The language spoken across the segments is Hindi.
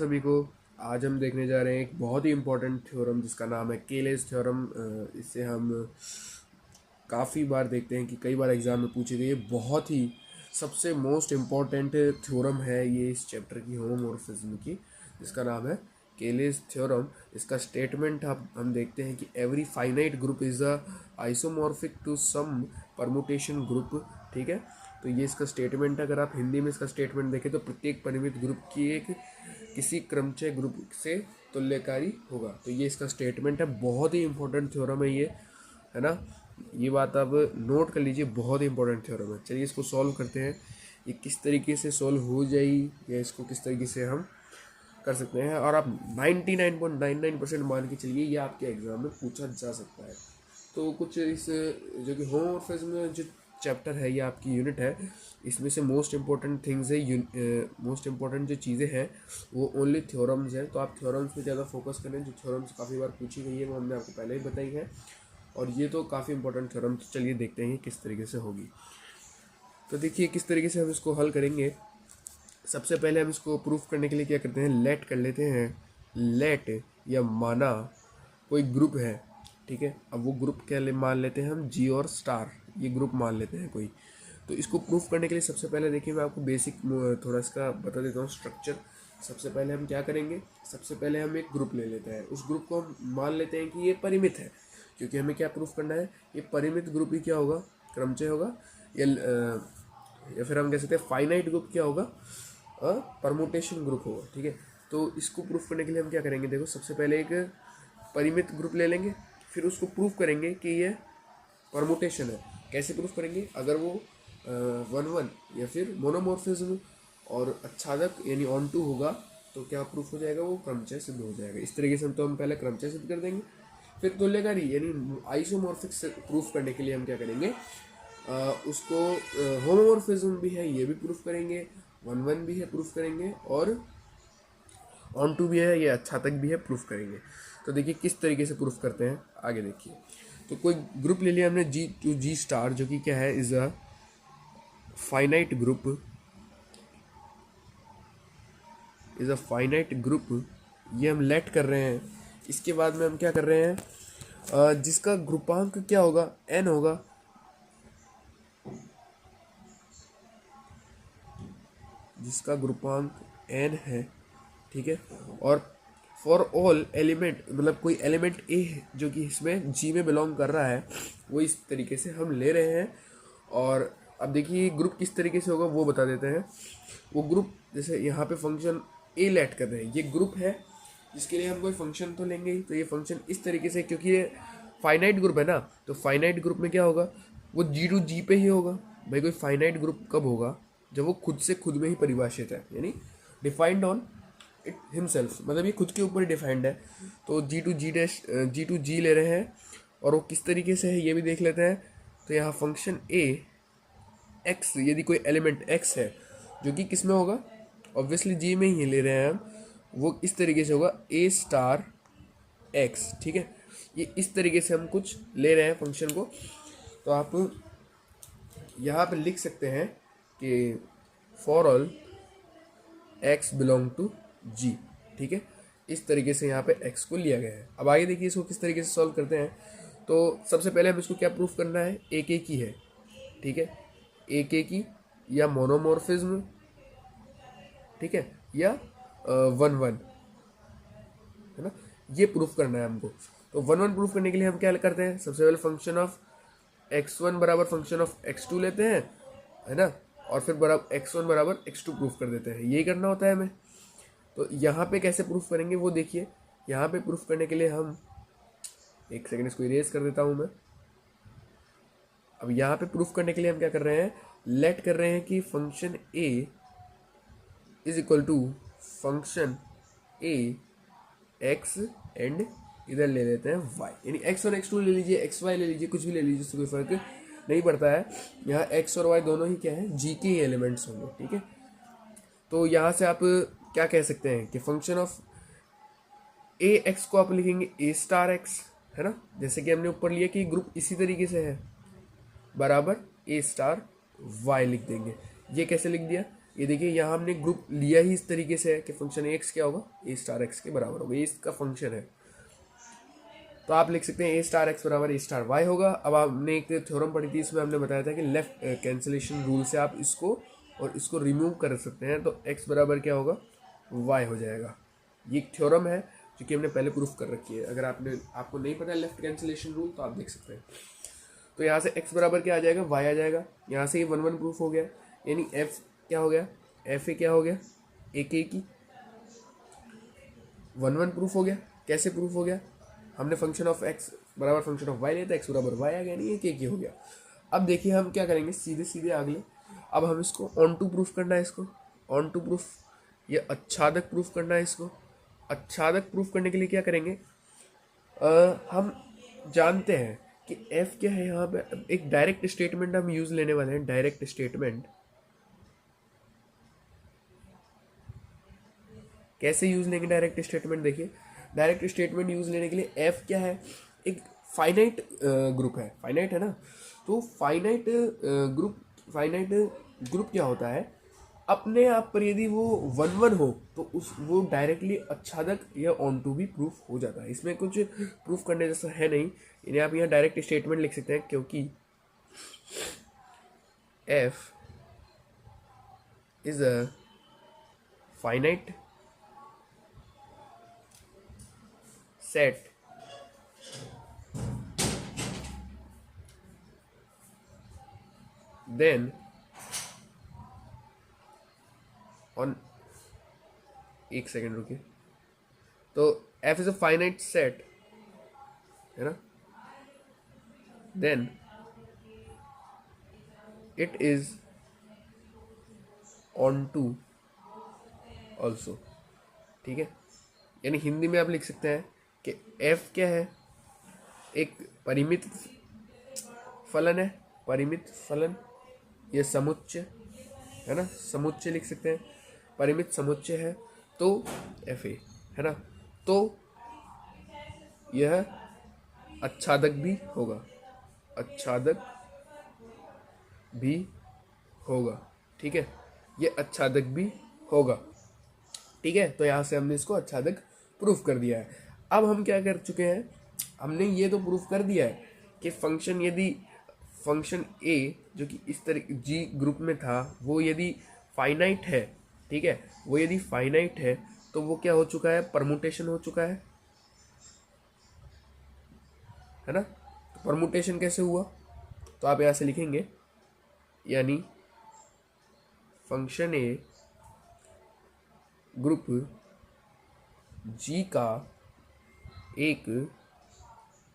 सभी को। आज हम देखने जा रहे हैं एक बहुत ही इम्पोर्टेंट थ्योरम जिसका नाम है केलेस थ्योरम। इसे हम काफ़ी बार देखते हैं कि कई बार एग्ज़ाम में पूछी गई है। बहुत ही सबसे मोस्ट इम्पॉर्टेंट थ्योरम है ये इस चैप्टर की, होमोमॉर्फिज्म की, जिसका नाम है केलेस थ्योरम। इसका स्टेटमेंट हम देखते हैं कि every finite group is a isomorphic to some permutation group. ठीक है, तो ये इसका स्टेटमेंट है। अगर आप हिंदी में इसका स्टेटमेंट देखें तो प्रत्येक परिमित ग्रुप की एक किसी क्रमचय ग्रुप से तुल्यकारी होगा। तो ये इसका स्टेटमेंट है। बहुत ही इंपॉर्टेंट थ्योरम है ये, है ना। ये बात आप नोट कर लीजिए, बहुत ही इंपॉर्टेंट थ्योरम है। चलिए इसको सॉल्व करते हैं। ये किस तरीके से सॉल्व हो जाएगी या इसको किस तरीके से हम कर सकते हैं, और आप 99.99% मान के चलिए ये आपके एग्जाम में पूछा जा सकता है। तो कुछ इस जो कि होमोमॉर्फिज्म में जो चैप्टर है, ये आपकी यूनिट है, इसमें से मोस्ट इंपॉर्टेंट थिंग्स है, मोस्ट इंपॉर्टेंट जो चीज़ें हैं वो ओनली थ्योरम्स हैं। तो आप थ्योरम्स पे ज़्यादा फोकस करें। जो थ्योरम्स काफ़ी बार पूछी गई है वो हमने आपको पहले ही बताई है, और ये तो काफ़ी इंपॉर्टेंट थ्योरम। तो चलिए देखते हैं किस तरीके से होगी। तो देखिए किस तरीके से हम इसको हल करेंगे। सबसे पहले हम इसको प्रूफ करने के लिए क्या करते हैं, लेट कर लेते हैं। लेट या माना कोई ग्रुप है, ठीक है। अब वो ग्रुप क्या मान लेते हैं हम, जी और स्टार, ये ग्रुप मान लेते हैं कोई। तो इसको प्रूफ करने के लिए सबसे पहले देखिए मैं आपको बेसिक थोड़ा इसका बता देता हूँ स्ट्रक्चर। सबसे पहले हम क्या करेंगे, सबसे पहले हम एक ग्रुप ले लेते हैं। उस ग्रुप को हम मान लेते हैं कि ये परिमित है, क्योंकि हमें क्या प्रूफ करना है, ये परिमित ग्रुप ही क्या होगा, क्रमचय होगा, या फिर हम कह सकते हैं फाइनाइट ग्रुप क्या होगा, परमुटेशन ग्रुप होगा। ठीक है, तो इसको प्रूफ करने के लिए हम क्या करेंगे, देखो सबसे पहले एक परिमित ग्रुप ले लेंगे, फिर उसको प्रूफ करेंगे कि ये परमुटेशन है। कैसे प्रूफ करेंगे, अगर वो 1-1 या फिर मोनोमॉर्फिज्म और आच्छादक यानी ऑन टू होगा तो क्या प्रूफ हो जाएगा, वो क्रमचय सिद्ध हो जाएगा। इस तरीके से हम पहले क्रमचय सिद्ध कर देंगे, फिर तुल्यकारी यानी आइसोमॉर्फिक से प्रूफ करने के लिए हम क्या करेंगे, उसको होमोमॉर्फिज्म भी है ये भी प्रूफ करेंगे, 1-1 भी है प्रूफ करेंगे, और ऑन टू भी है, ये अच्छा तक भी है, प्रूफ करेंगे। तो देखिए किस तरीके से प्रूफ करते हैं, आगे देखिए। तो कोई ग्रुप ले लिया हमने जी टू जी स्टार, जो कि क्या है, is a finite group, is a finite group. ये हम लेट कर रहे हैं। इसके बाद में हम क्या कर रहे हैं, जिसका ग्रुपांक क्या होगा, n होगा। जिसका ग्रुपांक n है, ठीक है। और फॉर ऑल एलिमेंट, मतलब कोई एलिमेंट ए जो कि इसमें जी में बिलोंग कर रहा है, वो इस तरीके से हम ले रहे हैं। और अब देखिए ग्रुप किस तरीके से होगा वो बता देते हैं। वो ग्रुप जैसे यहाँ पे फंक्शन ए लेट कर रहे हैं, ये ग्रुप है जिसके लिए हम कोई फंक्शन तो लेंगे ही। तो ये फंक्शन इस तरीके से, क्योंकि ये फाइनाइट ग्रुप है ना, तो फाइनाइट ग्रुप में क्या होगा, वो जी टू जी पे ही होगा। भाई कोई फाइनाइट ग्रुप कब होगा, जब वो खुद से खुद में ही परिभाषित है, यानी डिफाइंड ऑन इट हिमसेल्फ, मतलब ये खुद के ऊपर डिफाइंड है। तो जी टू जी ले रहे हैं, और वो किस तरीके से है ये भी देख लेते हैं। तो यहाँ फंक्शन ए एक्स, यदि कोई एलिमेंट एक्स है जो कि किस में होगा, ऑब्वियसली जी में ही ले रहे हैं हम, वो इस तरीके से होगा ए स्टार एक्स। ठीक है, ये इस तरीके से हम कुछ ले रहे हैं फंक्शन को। तो आप यहाँ पे लिख सकते हैं कि for all x belong to G. ठीक है, इस तरीके से यहाँ पे एक्स को लिया गया है। अब आगे देखिए इसको किस तरीके से सॉल्व करते हैं। तो सबसे पहले हम इसको क्या प्रूफ करना है, एक एक ही है, ठीक है, एक एक ही या मोनोमॉर्फिज्म, ठीक है, या 1-1, है ना, ये प्रूफ करना है हमको। तो 1-1 प्रूफ करने के लिए हम क्या करते हैं, सबसे पहले फंक्शन ऑफ x1 बराबर फंक्शन ऑफ x2 लेते हैं, है ना, और फिर बराबर x1 बराबर x2 प्रूफ कर देते हैं। यही करना होता है हमें। तो यहाँ पे कैसे प्रूफ करेंगे वो देखिए। यहाँ पे प्रूफ करने के लिए हम, एक सेकंड इसको इरेज कर देता हूँ मैं। अब यहाँ पे प्रूफ करने के लिए हम क्या कर रहे हैं, लेट कर रहे हैं कि function a is equal to function a x and इधर ले लेते हैं y, यानी x1 x2 ले लीजिए, xy ले लीजिए, कुछ भी ले लीजिए, इससे कोई फर्क नहीं पड़ता है। यहाँ x और y दोनों ही क्या है, g के ही एलिमेंट्स होंगे। ठीक है, तो यहाँ से आप क्या कह सकते हैं कि फंक्शन ऑफ ए एक्स को आप लिखेंगे ए स्टार एक्स, है ना, जैसे कि हमने ऊपर लिया कि ग्रुप इसी तरीके से है, बराबर ए स्टार वाई लिख देंगे। ये कैसे लिख दिया, ये देखिए यहाँ हमने ग्रुप लिया ही इस तरीके से है कि फंक्शन एक्स क्या होगा, ए स्टार एक्स के बराबर होगा, ये इसका फंक्शन है। तो आप लिख सकते हैं ए स्टार एक्स बराबर ए स्टार वाई होगा। अब आपने एक थ्योरम पढ़ी थी, इसमें हमने बताया था कि लेफ्ट कैंसिलेशन रूल से आप इसको और इसको रिमूव कर सकते हैं, तो एक्स बराबर क्या होगा, वाई हो जाएगा। ये एक थ्योरम है जो कि हमने पहले प्रूफ कर रखी है। अगर आपको नहीं पता है लेफ्ट कैंसिलेशन रूल तो आप देख सकते हैं। तो यहाँ से x बराबर क्या आ जाएगा, y आ जाएगा। यहाँ से ये 1 1 प्रूफ हो गया, यानी f क्या हो गया, एफ ए क्या हो गया, एक की 1 1 प्रूफ हो गया। कैसे प्रूफ हो गया, हमने फंक्शन ऑफ x बराबर फंक्शन ऑफ y लिया था, x बराबर y आ गया, नहीं एक ही हो गया। अब देखिए हम क्या करेंगे, सीधे सीधे अगले, अब हम इसको ऑन टू प्रूफ करना है, इसको ऑन टू प्रूफ, ये अच्छादक प्रूफ करना है। इसको अच्छादक प्रूफ करने के लिए क्या करेंगे, हम जानते हैं कि f क्या है, यहाँ पे एक डायरेक्ट स्टेटमेंट हम यूज लेने वाले हैं। डायरेक्ट स्टेटमेंट कैसे यूज लेंगे, डायरेक्ट स्टेटमेंट देखिए, डायरेक्ट स्टेटमेंट यूज लेने के लिए f क्या है, एक फाइनाइट ग्रुप है, फाइनाइट है ना। तो फाइनाइट ग्रुप क्या होता है, अपने आप पर यदि वो 1 1 हो तो वो डायरेक्टली अच्छादक या ऑन टू भी प्रूफ हो जाता है। इसमें कुछ प्रूफ करने जैसा है नहीं, यानी आप यहाँ डायरेक्ट स्टेटमेंट लिख सकते हैं, क्योंकि f is a finite set then on, एक सेकेंड रुकिए, तो f is a finite set है ना, then it is on to also. ठीक है, यानी हिंदी में आप लिख सकते हैं कि f क्या है, एक परिमित फलन है, परिमित फलन, ये समुच्चय है ना, समुच्चय लिख सकते हैं, परिमित समुच्चय है, तो fa है ना, तो यह अच्छादक भी होगा, अच्छादक भी होगा। ठीक है, ये अच्छादक भी होगा। ठीक है, तो यहाँ से हमने इसको अच्छादक प्रूफ कर दिया है। अब हम क्या कर चुके हैं, हमने ये तो प्रूफ कर दिया है कि फंक्शन, यदि फंक्शन a जो कि इस तरह g ग्रुप में था, वो यदि फाइनाइट है, ठीक है, वो यदि फाइनाइट है तो वो क्या हो चुका है, परमुटेशन हो चुका है ना। तो परमुटेशन कैसे हुआ, तो आप यहाँ से लिखेंगे, यानी फंक्शन a ग्रुप g का एक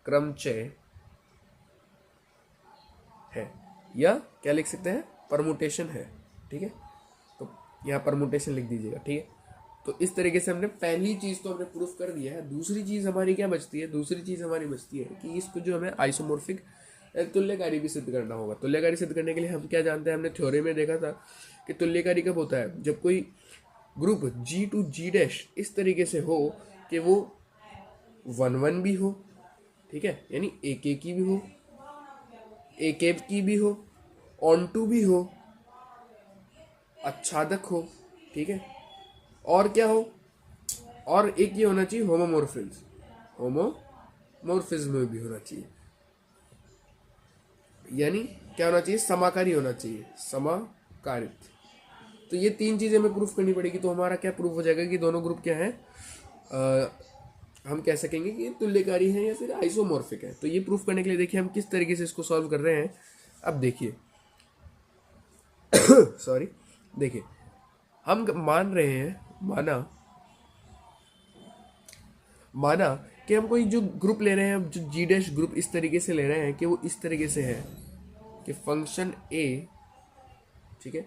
क्रमचय है, या क्या लिख सकते हैं, परमुटेशन है। ठीक है, तो यहाँ परमुटेशन लिख दीजिएगा। ठीक है, तो इस तरीके से हमने पहली चीज तो हमने प्रूफ कर दिया है। दूसरी चीज हमारी क्या बचती है, दूसरी चीज हमारी बचती है कि इसको जो हमें आइसोमॉर्फिक तुल्यकारी भी सिद्ध करना होगा। तुल्यकारी सिद्ध करने के लिए हम क्या जानते हैं, हमने थ्योरी में देखा था कि तुल्यकारी कब होता है, जब कोई group G to G dash इस तरीके से हो कि वो 1 1 भी हो, ठीक है, यानी एक की भी हो, एक की भी हो, ऑन टू भी हो, अच्छादक हो। ठीक है, और क्या हो, और एक ये होना चाहिए होमोमोर्फिज्म भी होना चाहिए, यानी क्या होना चाहिए, समाकारी होना चाहिए, समाकारित। तो ये तीन चीजें हमें प्रूफ करनी पड़ेगी। तो हमारा क्या प्रूफ हो जाएगा कि दोनों ग्रुप क्या है, हम कह सकेंगे कि तुल्यकारी है या फिर आइसोमॉर्फिक है। तो ये प्रूफ करने के लिए देखिए हम किस तरीके से इसको सॉल्व कर रहे हैं। अब देखिए सॉरी, देखिए हम मान रहे हैं, माना कि हम कोई जो ग्रुप ले रहे हैं, जो जी डैश ग्रुप इस तरीके से ले रहे हैं कि वो इस तरीके से है कि फंक्शन a, ठीक है,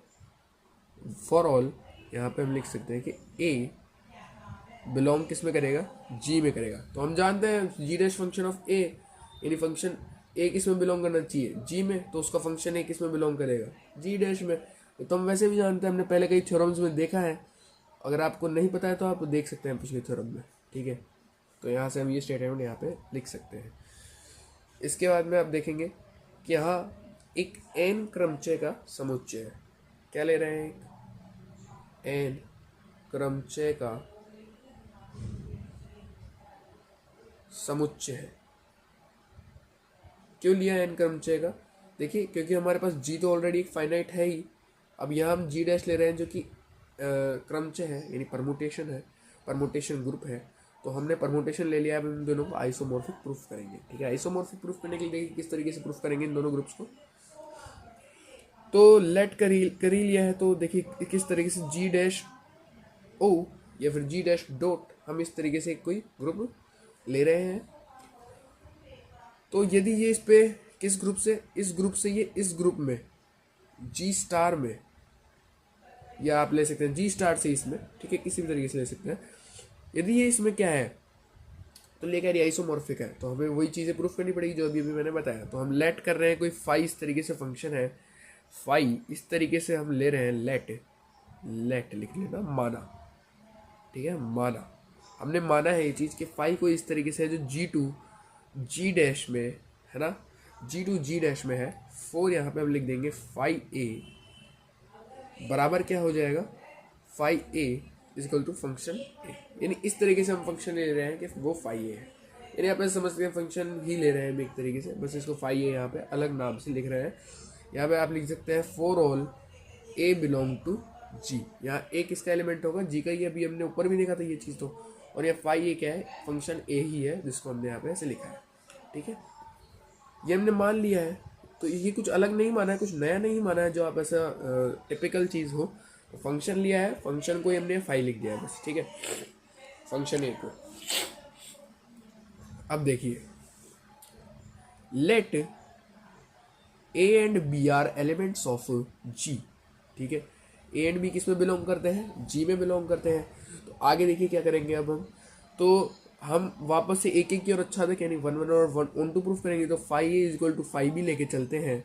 फॉर ऑल, यहाँ पे हम लिख सकते हैं कि a बिलोंग किस में करेगा, g में करेगा। तो हम जानते हैं जी डैश फंक्शन ऑफ a, यानी फंक्शन a किस में बिलोंग करना चाहिए, g में, तो उसका फंक्शन a किस में बिलोंग करेगा, g डैश में। तो हम वैसे भी जानते हैं, हमने पहले कई थ्योरम्स में देखा है। अगर आपको नहीं पता है तो आप देख सकते हैं पिछले थ्योरम में। ठीक है, तो यहाँ से हम ये स्टेटमेंट यहाँ पे लिख सकते हैं। इसके बाद में आप देखेंगे कि यहाँ एक n क्रमचय का समुच्चय है। क्या ले रहे हैं, एन क्रमचय का समुच्चय है। क्यों लिया एन क्रमचय का? देखिए क्योंकि हमारे पास जी तो ऑलरेडी एक फाइनाइट है ही। अब यहाँ हम जी डैश ले रहे हैं जो कि क्रमचय है, यानी परमुटेशन है, परमुटेशन ग्रुप है। तो हमने परमुटेशन ले लिया। अब इन दोनों को आइसोमॉर्फिक प्रूफ करेंगे। ठीक है, आइसोमॉर्फिक प्रूफ करने के लिए किस तरीके से प्रूफ करेंगे इन दोनों ग्रुप्स को। तो लेट कर ही लिया है। तो देखिए किस तरीके से जी डैश ओ या फिर जी डैश डॉट, हम इस तरीके से कोई ग्रुप ले रहे हैं। तो यदि ये इस पे किस ग्रुप से, इस ग्रुप से ये इस ग्रुप में जी स्टार में, या आप ले सकते हैं जी स्टार से इसमें, ठीक है, किसी भी तरीके से ले सकते हैं। यदि ये इसमें क्या है तो लेकर ये आइसोमॉर्फिक है, तो हमें वही चीज़ें प्रूफ करनी पड़ेगी जो अभी अभी मैंने बताया। तो हम लेट कर रहे हैं, कोई फाई इस तरीके से फंक्शन है, फाई इस तरीके से हम ले रहे हैं, लेट लिख लेना, माना। ठीक है, माना, हमने माना है ये चीज़ कि फाई कोई इस तरीके से है जो जी2 जी डैश में है ना, जी2 जी डैश में है। 4 यहाँ पे हम लिख देंगे फाई ए बराबर क्या हो जाएगा, phi a is equal to function a. यानी इस तरीके से हम फंक्शन ले रहे हैं कि वो फाई ए है। यानी आप ऐसे समझते हैं फंक्शन ही ले रहे हैं हम एक तरीके से, बस इसको फाई ए यहाँ पे अलग नाम से लिख रहे हैं। यहाँ पे आप लिख सकते हैं for all a belong to G. यहाँ ए किसका एलिमेंट होगा, जी का ही। अभी हमने ऊपर भी देखा था ये चीज़ तो। और ये फाई ए क्या है, फंक्शन ए ही है, जिसको हमने यहाँ पे ऐसे लिखा है। ठीक है, ये हमने मान लिया है। तो ये कुछ अलग नहीं माना है, कुछ नया नहीं माना है जो आप ऐसा टिपिकल चीज़ हो। तो फंक्शन लिया है, फंक्शन को हमने फाइल लिख दिया है बस। ठीक है, फंक्शन ए को। अब देखिए, let a and b are elements of G. ठीक है, ए एंड बी किस में बिलोंग करते हैं, जी में बिलोंग करते हैं। तो आगे देखिए क्या करेंगे अब हम। तो हम वापस से एक एक की और अच्छा तक, यानी 1 1 और 1 2 प्रूफ करेंगे। तो phi a is equal to phi b लेके चलते हैं,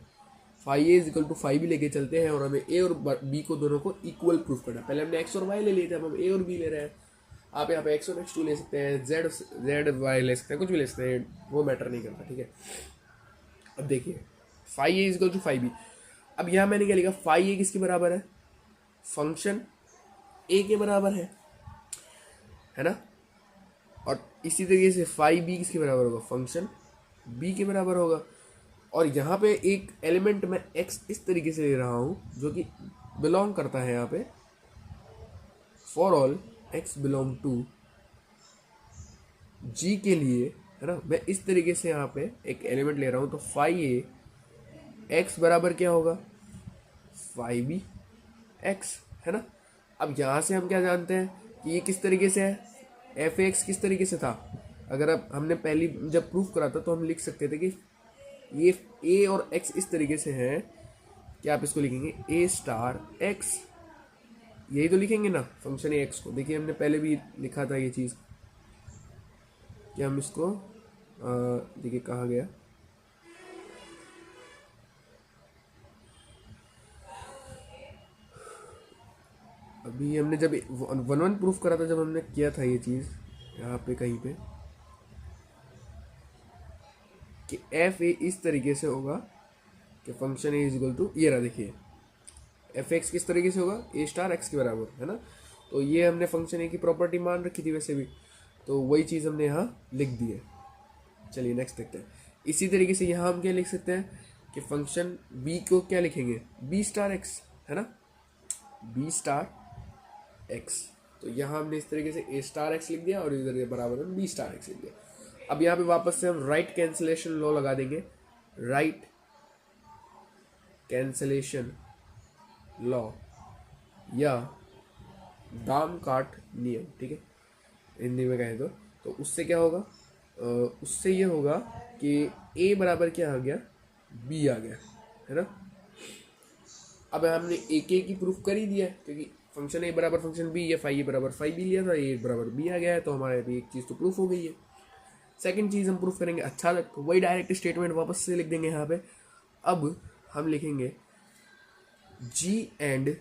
phi a is equal to phi b लेके चलते हैं। और हमें ए और बी को दोनों को इक्वल प्रूफ करना है। पहले हमने एक्स और वाई ले लिए थे, अब हम ए और बी ले रहे हैं। आप यहाँ पे एक्स और x2 ले सकते हैं, जेड वाई ले सकते हैं, कुछ भी ले सकते हैं, वो मैटर नहीं करता। ठीक है, अब देखिए phi a is equal to phi b. अब यहाँ मैंने क्या लिखा, फाई ए किसके बराबर है, फंक्शन ए के बराबर है ना। और इसी तरीके से फाई बी किसके बराबर होगा, फंक्शन बी के बराबर होगा। और यहाँ पे एक एलिमेंट मैं एक्स इस तरीके से ले रहा हूँ जो कि बिलोंग करता है यहाँ पे for all x belong to G के लिए, है ना। मैं इस तरीके से यहाँ पे एक एलिमेंट ले रहा हूँ। तो फाई ए एक्स बराबर क्या होगा, फाई बी एक्स, है ना। अब यहाँ से हम क्या जानते हैं कि ये किस तरीके से है, एफ एक्स किस तरीके से था। अगर अब हमने पहली जब प्रूफ करा था तो हम लिख सकते थे कि ये ए और एक्स इस तरीके से है कि आप इसको लिखेंगे ए स्टार एक्स, यही तो लिखेंगे ना फंक्शन ए एक्स को। देखिए हमने पहले भी लिखा था ये चीज़ कि हम इसको देखिए कहाँ गया, अभी हमने जब 1 1 प्रूफ करा था, जब हमने किया था ये चीज़ यहाँ पे कहीं पे कि एफ ए इस तरीके से होगा कि function a is equal to, ये रहा देखिए, एफ एक्स किस तरीके से होगा, ए स्टार एक्स के बराबर, है ना। तो ये हमने फंक्शन ए की प्रॉपर्टी मान रखी थी वैसे भी, तो वही चीज़ हमने यहाँ लिख दी है। चलिए नेक्स्ट देखते हैं। इसी तरीके से यहाँ हम क्या लिख सकते हैं कि फंक्शन बी को क्या लिखेंगे, बी स्टार एक्स, है ना, बी स्टार एक्स। तो यहाँ हमने इस तरीके से ए स्टार एक्स लिख दिया और इधर बराबर में बी स्टार एक्स लिख दिया। अब यहाँ पे वापस से हम राइट कैंसिलेशन लॉ लगा देंगे, राइट कैंसिलेशन लॉ या दाम काट नियम। ठीक है, हिंदी में कहें तो उससे क्या होगा, उससे ये होगा कि ए बराबर क्या आ गया, बी आ गया, है ना। अब हमने ए के की प्रूफ कर ही दिया है क्योंकि फंक्शन ए बराबर फंक्शन बी या फाई ए बराबर फाई बी लिया था, ए बराबर बी आ गया है। तो हमारे अभी एक चीज़ तो प्रूफ हो गई है। सेकंड चीज़ हम प्रूफ करेंगे, अच्छा तो वही डायरेक्ट स्टेटमेंट वापस से लिख देंगे यहाँ पे। अब हम लिखेंगे जी एंड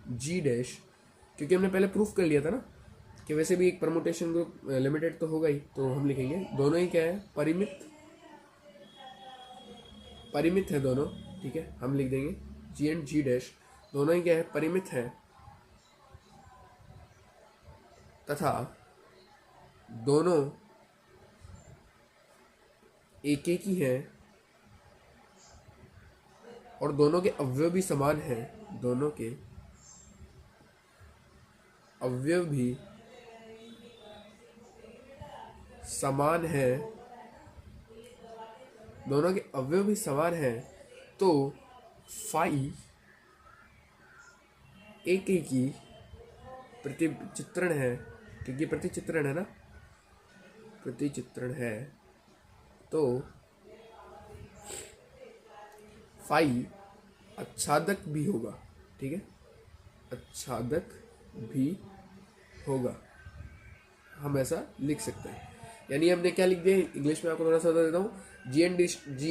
जी डैश, क्योंकि हमने पहले प्रूफ कर लिया था ना कि वैसे भी एक परमुटेशन ग्रुप लिमिटेड तो होगा ही। तो हम लिखेंगे दोनों ही क्या है, परिमित है दोनों। ठीक है, हम लिख देंगे जी एंड जी डैश दोनों ही क्या है, परिमित है तथा दोनों एक एक ही हैं और दोनों के अवयव भी समान हैं, दोनों के अवयव भी समान हैं, दोनों के अवयव भी समान हैं, तो फाई एक एक ही प्रतिचित्रण है, क्योंकि प्रतिचित्रण है ना, प्रतिचित्रण है, तो फाई आच्छादक भी होगा। ठीक है, आच्छादक भी होगा, हम ऐसा लिख सकते हैं। यानी हमने क्या लिख दिया, इंग्लिश में आपको थोड़ा सा बता देता हूँ। जी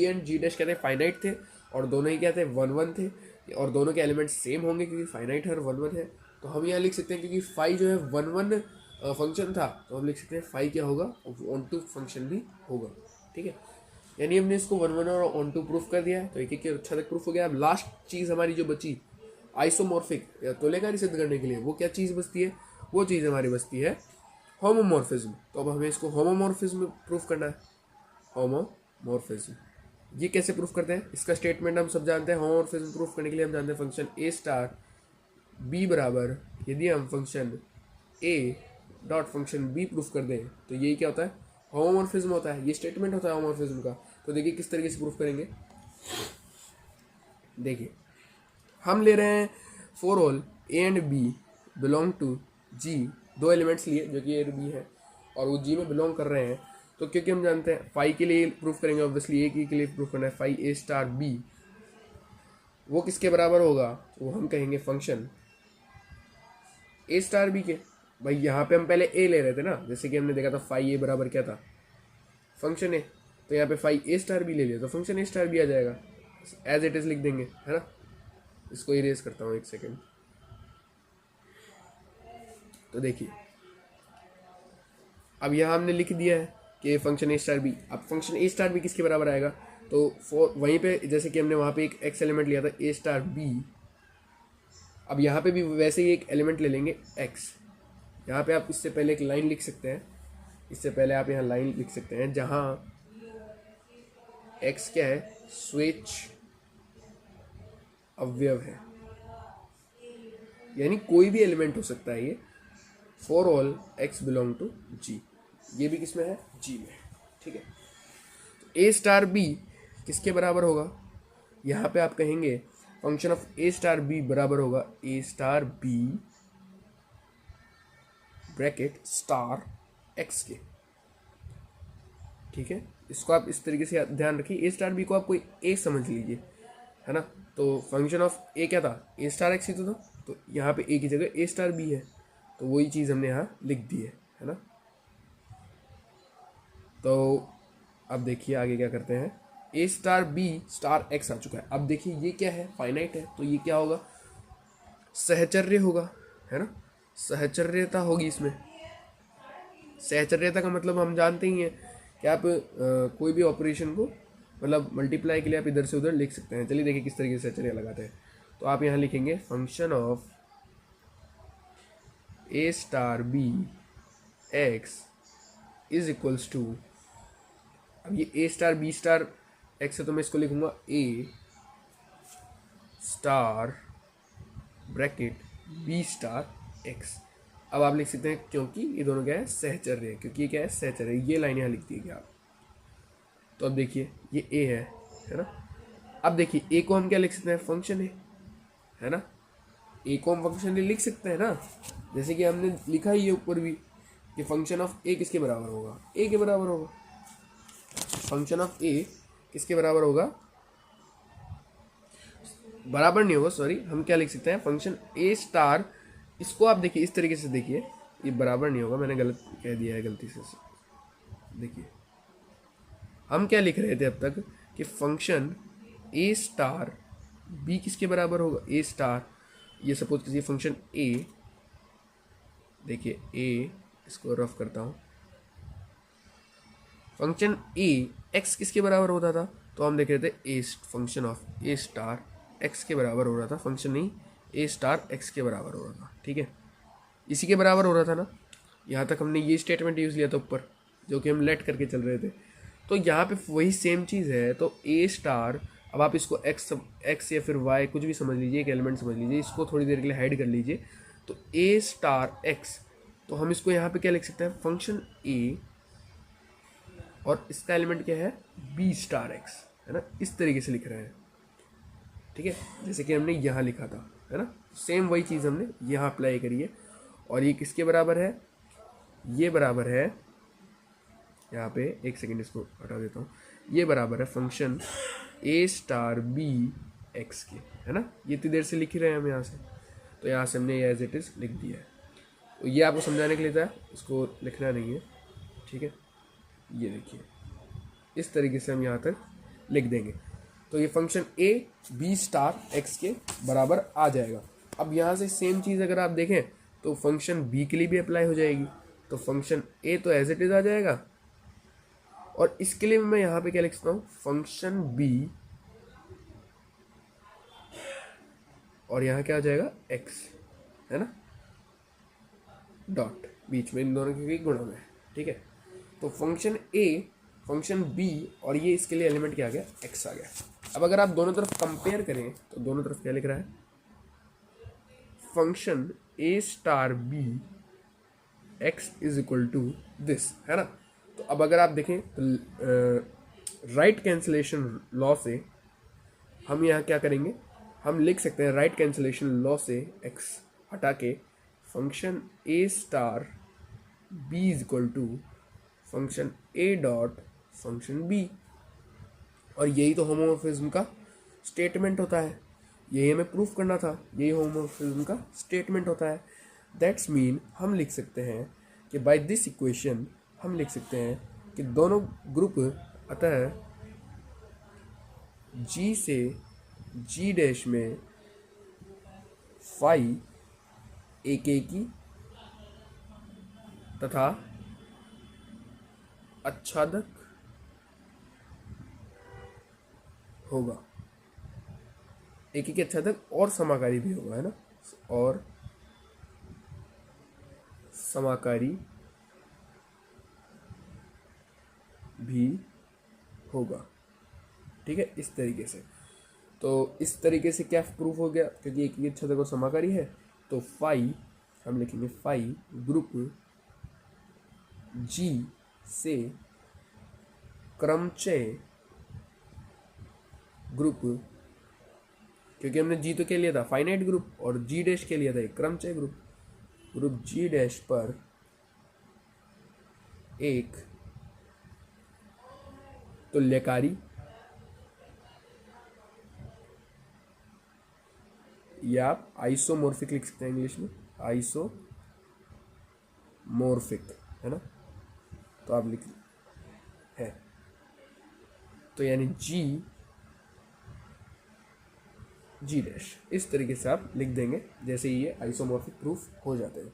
एंड जी डैश कहते हैं फाइनाइट थे, और दोनों ही क्या थे, 1 1 थे, और दोनों के एलिमेंट सेम होंगे क्योंकि फाइनाइट है और 1 1 है। तो हम यहाँ लिख सकते हैं क्योंकि फाई जो है 1 1 फंक्शन था, तो हम लिख सकते हैं फाई क्या होगा, ऑन टू फंक्शन भी होगा। ठीक है, यानी हमने इसको 1 1 और ऑन टू प्रूफ कर दिया है, तो एक एक अच्छा तक प्रूफ हो गया। अब लास्ट चीज़ हमारी जो बची आइसोमॉर्फिक या तुल्यकारी सिद्ध करने के लिए, वो क्या चीज़ बचती है, वो चीज़ हमारी बचती है होमोमॉर्फिज्म। तो अब हमें इसको होमोमॉर्फिज्म प्रूफ करना है। होमोमॉर्फिज्म ये कैसे प्रूफ करते हैं, इसका स्टेटमेंट हम सब जानते हैं। होमोमॉर्फिज्म प्रूफ करने के लिए हम जानते हैं फंक्शन ए स्टार बी बराबर, यदि हम function a dot function b proof कर दें तो ये क्या होता है, होमोमॉर्फिज्म होता है। ये स्टेटमेंट होता है होमोमॉर्फिज्म का। तो देखिए किस तरीके से प्रूफ करेंगे। देखिए हम ले रहे हैं for all a and b belong to G, दो एलिमेंट्स लिए जो कि ए और बी है, और वो जी में बिलोंग कर रहे हैं। तो क्योंकि हम जानते हैं फाई के लिए प्रूफ करेंगे, ऑब्वियसली ए के लिए प्रूफ करना है, फाई ए स्टार बी वो किसके बराबर होगा, वो हम कहेंगे फंक्शन ए स्टार बी के। भाई यहाँ पे हम पहले ए ले रहे थे ना, जैसे कि हमने देखा था फाई ए बराबर क्या था, फंक्शन ए। तो यहाँ पे फाई ए स्टार बी ले लिया तो फंक्शन ए स्टार बी आ जाएगा, एज इट इज लिख देंगे, है ना। इसको इरेज करता हूँ एक सेकेंड। तो देखिए अब यहाँ हमने लिख दिया है कि फंक्शन ए स्टार बी। अब फंक्शन ए स्टार बी किसके बराबर आएगा, तो फॉर वहीं पे जैसे कि हमने वहाँ पे एक एक्स एलिमेंट लिया था ए स्टार बी, अब यहाँ पे भी वैसे ही एक एलिमेंट ले लेंगे एक्स। यहाँ पे आप इससे पहले एक लाइन लिख सकते हैं, इससे पहले आप यहाँ लाइन लिख सकते हैं जहाँ एक्स क्या है, स्वेच्छ अवयव है, यानी कोई भी एलिमेंट हो सकता है ये। For all x belong to G, ये भी किसमें है, जी में। ठीक है, तो ए स्टार बी किसके बराबर होगा, यहाँ पे आप कहेंगे function of a star b बराबर होगा a star b bracket star x के। ठीक है, इसको आप इस तरीके से ध्यान रखिए। ए स्टार बी को आप कोई ए समझ लीजिए, है ना। तो फंक्शन ऑफ ए क्या था, ए स्टार एक्स ही तो था, तो यहाँ पे ए की जगह ए स्टार बी है, तो वही चीज़ हमने यहाँ लिख दी है ना। तो अब देखिए आगे क्या करते हैं, ए स्टार बी स्टार एक्स आ चुका है। अब देखिए ये क्या है, फाइनाइट है, तो ये क्या होगा, सहचर्य होगा, है ना। सहचर्यता होगी इसमें। सहचर्यता का मतलब हम जानते ही हैं कि आप कोई भी ऑपरेशन को मतलब मल्टीप्लाई के लिए आप इधर से उधर लिख सकते हैं। चलिए देखिए किस तरीके से सहचर्य लगाते हैं। तो आप यहाँ लिखेंगे function of a star b x is equals to, अब ये a star b star x है तो मैं इसको लिखूंगा a star bracket b star x. अब आप लिख सकते हैं क्योंकि ये दोनों क्या है, सहचर्य है, क्योंकि ये क्या है, सहचर्य। ये लाइन यहाँ लिख दीजिए आप। तो अब देखिए ये ए है ना। अब देखिए ए को हम क्या लिख सकते हैं, फंक्शन है ना। ए को हम फंक्शन लिख सकते हैं ना, जैसे कि हमने लिखा ही है ऊपर भी कि फंक्शन ऑफ ए किसके बराबर होगा, ए के बराबर होगा। फंक्शन ऑफ ए किसके बराबर होगा, बराबर नहीं होगा, सॉरी, हम क्या लिख सकते हैं, फंक्शन ए स्टार। इसको आप देखिए इस तरीके से, देखिए ये बराबर नहीं होगा, मैंने गलत कह दिया है गलती से। देखिए हम क्या लिख रहे थे अब तक कि फंक्शन ए स्टार बी किसके बराबर होगा, ए स्टार, ये सपोज कीजिए फंक्शन ए, देखिए ए, इसको रफ करता हूँ, फंक्शन ए एक्स किसके बराबर होता था, तो हम देख रहे थे a function of a star x के बराबर हो रहा था, फंक्शन नहीं ए स्टार एक्स के बराबर हो रहा था। ठीक है, इसी के बराबर हो रहा था ना। यहाँ तक हमने ये स्टेटमेंट यूज़ लिया था ऊपर, जो कि हम लेट करके चल रहे थे। तो यहाँ पे वही सेम चीज़ है। तो ए स्टार, अब आप इसको एक्स या फिर वाई कुछ भी समझ लीजिए, एक एलिमेंट समझ लीजिए, इसको थोड़ी देर के लिए हाइड कर लीजिए। तो ए स्टार एक्स, तो हम इसको यहाँ पे क्या लिख सकते हैं, फंक्शन ए और इसका एलिमेंट क्या है, बी स्टार एक्स, है ना। इस तरीके से लिख रहे हैं, ठीक है, जैसे कि हमने यहाँ लिखा था, है ना। सेम वही चीज़ हमने यहाँ अप्लाई करी है। और ये किसके बराबर है, ये बराबर है, यहाँ पे एक सेकेंड इसको हटा देता हूँ, ये बराबर है function a star b x के, है ना। ये इतनी देर से लिख ही रहे हैं हम यहाँ से, तो यहाँ से हमने एज इट इज़ लिख दिया है। तो ये आपको समझाने के लिए था, इसको लिखना नहीं है, ठीक है। ये देखिए इस तरीके से हम यहाँ तक लिख देंगे। तो ये function a b star x के बराबर आ जाएगा। अब यहाँ से सेम चीज़ अगर आप देखें तो फंक्शन बी के लिए भी अप्लाई हो जाएगी। तो फंक्शन ए तो एज इट इज़ आ जाएगा, और इसके लिए मैं यहाँ पे क्या लिख सकता हूँ, फंक्शन बी, और यहाँ क्या आ जाएगा, एक्स, है ना, डॉट बीच में इन दोनों की गुणा में, ठीक है। तो फंक्शन ए, फंक्शन बी, और ये इसके लिए एलिमेंट क्या आ गया, एक्स आ गया। अब अगर आप दोनों तरफ कंपेयर करें तो दोनों तरफ क्या लिख रहा है, function a star b x is equal to this, है ना। तो अब अगर आप देखें तो राइट कैंसिलेशन लॉ से हम यहाँ क्या करेंगे, हम लिख सकते हैं राइट कैंसिलेशन लॉ से एक्स हटा के function a star b is equal to function a dot function b. और यही तो होमोमॉर्फिज्म का स्टेटमेंट होता है, यही हमें प्रूफ करना था, यही होमोमॉर्फिज्म का स्टेटमेंट होता है। दैट्स मीन हम लिख सकते हैं कि बाय दिस इक्वेशन हम लिख सकते हैं कि दोनों ग्रुप अतः जी से जी डैश में फाई एक की तथा आच्छादक होगा, एक ही के आच्छादक और समाकारी भी होगा, है ना, और समाकारी भी होगा, ठीक है, इस तरीके से। तो इस तरीके से क्या प्रूफ हो गया, क्योंकि एक ही आच्छादक और समाकारी है, तो फाई हम लिखेंगे फाई ग्रुप जी से क्रमचय ग्रुप, क्योंकि हमने जी तो क्या लिया था, फाइनाइट ग्रुप, और जी डैश के लिया था एक क्रमचय ग्रुप, ग्रुप जी डैश पर एक तुल्यकारी या आप आइसोमॉर्फिक लिख सकते हैं इंग्लिश में, आइसोमॉर्फिक, है ना। तो आप लिख है, तो यानी जी डैश, इस तरीके से आप लिख देंगे जैसे ये आइसोमॉर्फिक प्रूफ हो जाते हैं।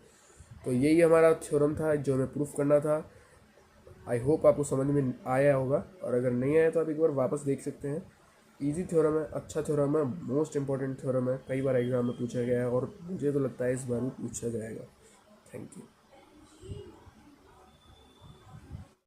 तो यही हमारा थ्योरम था जो हमें प्रूफ करना था। आई होप आपको समझ में आया होगा, और अगर नहीं आया तो आप एक बार वापस देख सकते हैं। इजी थ्योरम है, अच्छा थ्योरम है, मोस्ट इंपॉर्टेंट थ्योरम है, कई बार एग्जाम में पूछा गया है, और मुझे तो लगता है इस बार भी पूछा जाएगा। Thank you.